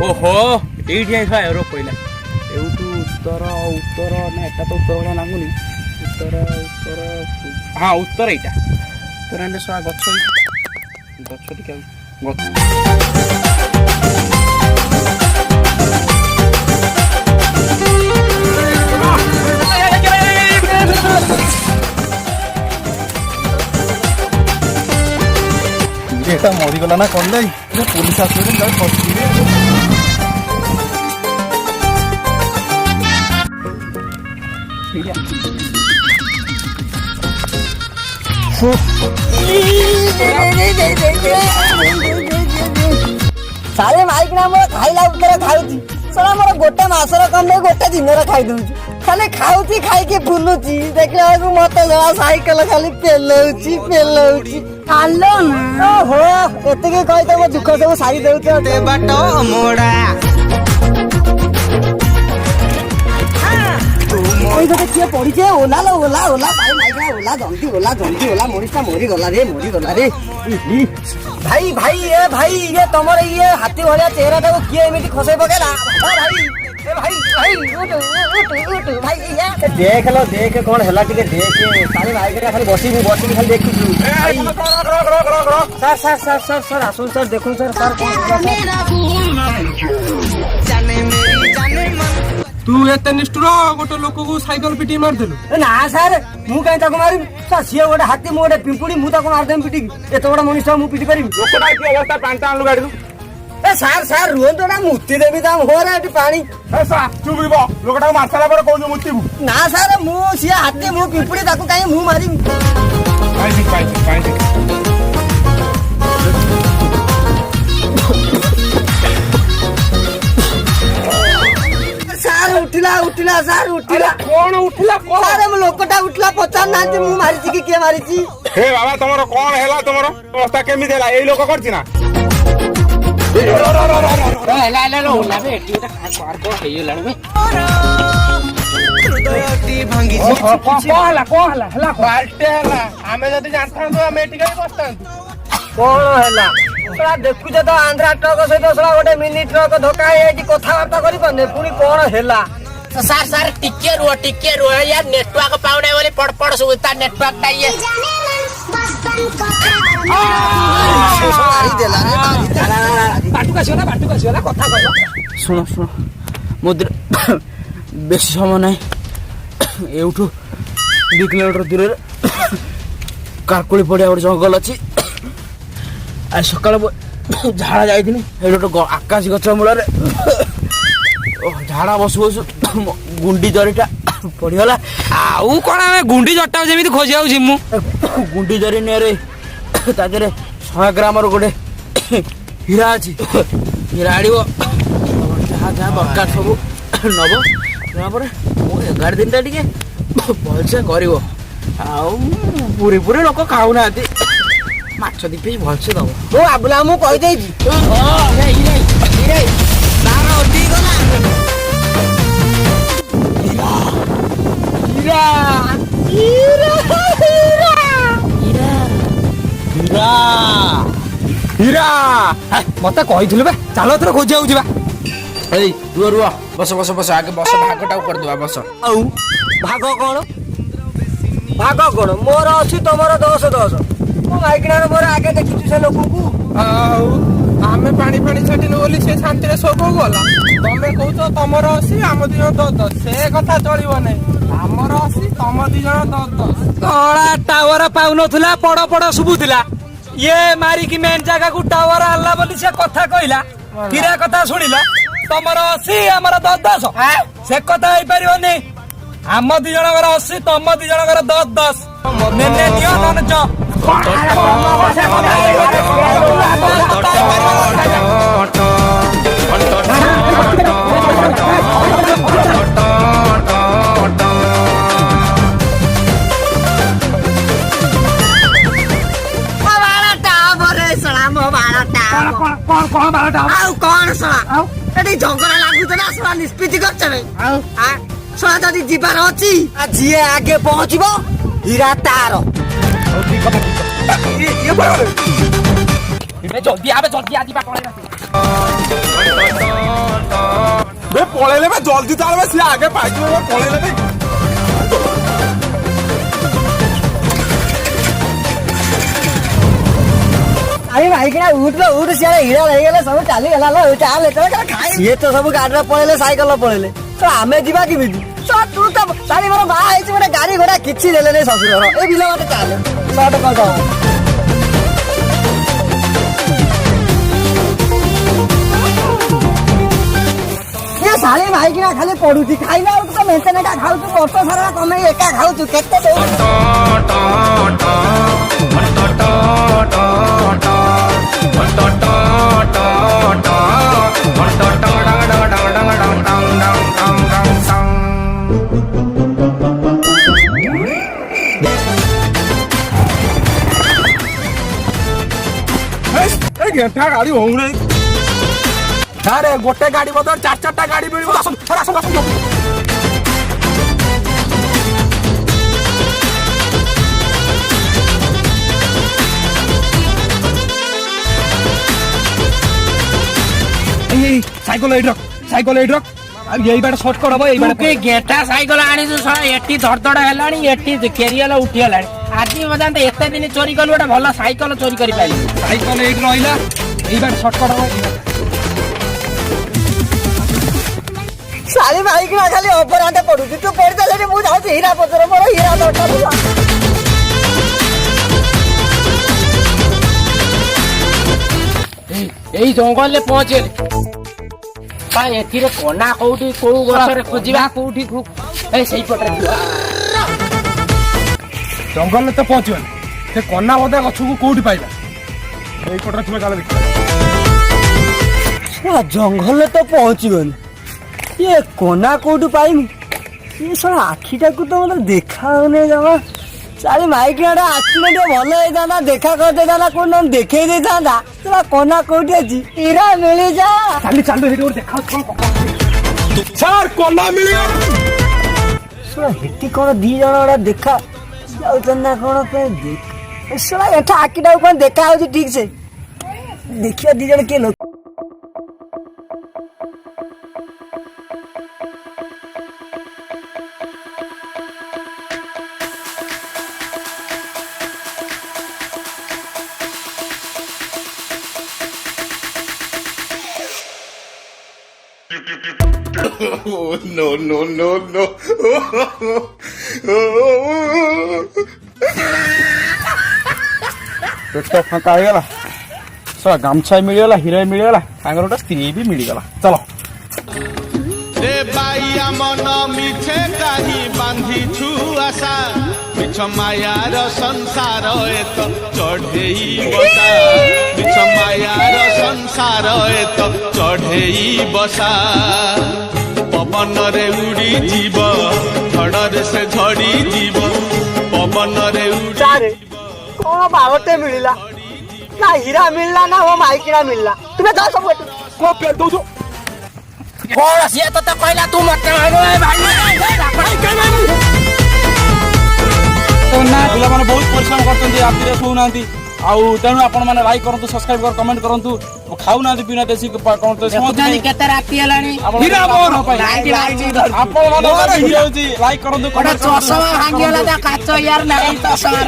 ओहो ये एरो पड़ा एवटू उत्तर उत्तर ना एटा तो उत्तर भाया लगुनि उत्तर उत्तर हाँ उत्तर यहाँ उत्तर एंड शा गछ गछ टी এটা মরিগলা না কল যাই পুলিশ আসবে सारे माइक ना मोर खाइला उतर खाउची साला मोर गोटे मासर कम नहीं गोटे दिन रे खाइ दउची खाली खाउची खाइ के बुलुची देखला को मत जरा साइकिल खाली पेलउची आलो ना ओहो एते के कहि त मो दुख सब सारी दउची ते बाटो मोड़ा ओइ तो किए पड़ी जे ओला भाई माइक ना ओला जल्दी ओला मोरिसा मोरी गला रे भाई ये तमर ये हाथी भलिया चेहरा टाको किए एमिति खसै पकेला उठ भाई देख लो देख कौन हला टिके देख सारी माइक रे खाली बसी खाली देखि सर आसुन सर देखुन सर तू एते निष्ठुर गोटे लोक को साइकिल पिटी मार देलु ना सर मु काई ताको मारी सिए गोटे हाथी मु गोटे पिंपुड़ी मु ताको मार देम पिटी एते बड़ा मनुष्य मु पिटी करिम लोकटा की अवस्था पांटा आलू गाडी ए सर रुहन तो ना मुक्ति देवी दाम हो रे एटी पानी ए सा चुप बिबो लोकटा मारसाला पर कोन मुक्तिबु ना सर मु सिए हाथी मु पिंपुड़ी ताको काई मु मारी पाई उठिला सर कौन उठिला सर मु लोकटा उठला पचार नांती मु मारिची कि के मारिची हे बाबा तमरो कोन हेला तमरो अवस्था केमि देला एई लोक करछि ना हेला होला बे एटीटा खार को हेयला बे हृदयटी भांगी कोहला बाल्टे हला हमें जदी जानथां तो हम एटी करी बसतां कोन हेला तोरा देखु जे तो आंध्रा ट्रक सहित सला गोटे मिनी ट्रक धोका एटी कथा वार्ता करि पने पुनी कोन हेला सर टिके रुओ यार नेटवर्क पाउने वाली पड़ सुविधा नेटवर्क टा ये मारी देला रे बाटू का सिला कथा कहलो सुनो मुद्र बेसी समय नाही एउठू 2 किलोमीटर दूर कारकुली पड़िया गोटे जंगल अच्छी आज सकाल झाड़ा जाइथिनी एडो आकाश गछ मूल झाड़ा बसु गुंडी जरीटा पड़गला आउ कौन गुंडी जरटा जमी खोजी आमु गुंडी जरी निरे तादेह 100 ग्राम गोटे हीरा अच्छी हीरा आड़ जहाँ दरकार सब नब नापर एगार दिन टे भलसे कर पूरी लोक खाऊना माछ दी पिस भलसे दब ओ आबुला मु कहि देछि हीरा मत कही चलो थोड़ा खोजी आऊँ रुआ बस आगे बस भागटा कर दवा बस भाग कौन मोर अच्छी तुमर 10 मो माइकना मोर आगे देखी से लोक को आमे पानी छाटिनु बोली से शांति रे सब गला तमे कहूछ तमर 80 आम 2 जण 10 से कथा चलिबो नै हमर 80 तम 2 जण 10 तळा टावर पाउनथुला पड़ सुबुथिला ये मारी की मेन जगह को टावर आला बोली से कथा कहला किरा कथा सुनिला तमर 80 हमर 10 से कथा होई परिबोनी आम 2 जणकर 80 तम 2 जणकर 10 ने नियो नन ज झगड़ा लागुला शला निष्पत्ति कर जीवार अच्छी जी आगे पहुंचब हीरा तार जल्दी आवे जल्दी आदिबा ବେ ପଳେଇଲେ ବେ ଜଲ୍ଦି ଚାଲ ବେ ସିଏ ଆଗେ ପାଇଯିବ ବେ ପଳେଇଲେ ବେ अरे भाई क्या उठ सियारे हीरा रही गले सब चाली गला लो चाल एतरे खाई ये तो सब गाड़ी पळेले साइकल पळेले तो आमे जीवा किमिति तो तू तो सारी मोर बा आइछ गोटे गाड़ी घोड़ा किछि देले नै ससुर ए बिला मते चाले लट कर दो ये साली भाई किना खाली पडुची खाइला तो मेंटे नेटा खाउ तू वर्ष सारा कमे एका खाउ तू केते दे घेंटा गाड़ी हो रे ଆରେ ଗୋଟେ ଗାଡି ବଦଳ 4-4ଟା ଗାଡି ମିଳିବ ଆସନ୍ତୁ ସାଇକେଲ ଏଇଠି ରଖ ଆଉ ଏଇ ବାଟେ ସର୍ଟକଟ ହବ ଏଇ ବାଟେ ଗେଟା ସାଇକେଲ ଆଣିଛୁ ଶଳା ଏଠି ଧଡଧଡ ହେଲାଣି ଏଠି କେରିଏଲ ଉଠିଗଲାଣି ଆଜି ପର୍ଯ୍ୟନ୍ତ ଏତେ ଦିନ ଚୋରି କଲୁ ଗୋଟେ ଭଲ ସାଇକେଲ ଚୋରି କରିପାରିଲି ସାଇକେଲ ଏଇଠି ରହିଲା ଏଇ ବାଟେ ସର୍ଟକଟ ହବ साली भाई किना खाली अपरांते पडुची तू पडता सेठी मु जाउची हीरा पचर मोर हीरा दरकार ଏଇ ଜଙ୍ଗଲରେ ପହଞ୍ଚିଲେ ଏଥିରେ କନା କୋଉଠି କୋଉ ଗଛରେ ଖୋଜିବା କୋଉଠି ଏଇ ସେଇପଟରେ ଜଙ୍ଗଲରେ ତ ପହଞ୍ଚିବନି ସେ କନା ବୋଧେ ଗଛକୁ କୋଉଠି ପାଇବା ଏଇପଟରେ ଥିବ ଚାଲ ଦେଖିବା जंगल तो पहुंचीगनी ये कोना कोटू पाइमी ये सारा आखिटा को तो मतलब देखा होने जमा सारी माइक एक्सीडेंट भल होता देखा कर देता कौन देखे देता तेरा कोना कोटी अच्छी हीरा मिली जा ଚାଲି ଚାଲୁ ହେଠି ଗୋଟେ ଦେଖା ସାର୍ କନା ମିଳିବ साला हेटी कौन दी जन गोटा देखा जाउछन ना कौन पे देख साला एठा आखिटा को देखा होची ठीक से देखिया दी जन के लोग Oh, no, no, no, no. पेट फांका ହେଇଗଲା ସାରା ଗାମଛା ମିଳିଗଲା ହୀରା ମିଳିଗଲା ତାଙ୍କର ଗୋଟେ ସ୍ତ୍ରୀ ବି ମିଳିଗଲା ଚଲ रे बाइया मन मिछे काही बांधिछु आशा मिछ मायार संसार एत चढ़ेई बसा मिछ मायार संसार एत चढ़ेई बसा पवन रे उड़ी जीव झड़र से झड़ी जीव पवन रे उड़ी कौन बारते मिलला ना हीरा मिलला ना वो माइकिना मिलला तुम्हें जा सब को पेट दउଛୁ କଣ ସିଏ ତତେ କହିଲା ତୁ ମତେ ପିଲାମାନେ ବହୁତ ପରିଶ୍ରମ କରୁଛନ୍ତି ରାତିରେ ଶୋଉନାହାନ୍ତି ଆଉ ତେଣୁ ଆପଣ ମାନେ ଲାଇକ୍ କରନ୍ତୁ ସବସ୍କ୍ରାଇବ କର କମେଣ୍ଟ କରନ୍ତୁ ଖାଉନାହାନ୍ତି ପିନା ଦେଶୀ କେତେ ରାତି ହେଲାଣି ଆପଣ ଲାଇକ୍ କରନ୍ତୁ ଚଷମା ଭାଙ୍ଗିଗଲା କାଚ ୟାର ନାହିଁ ଚଷମା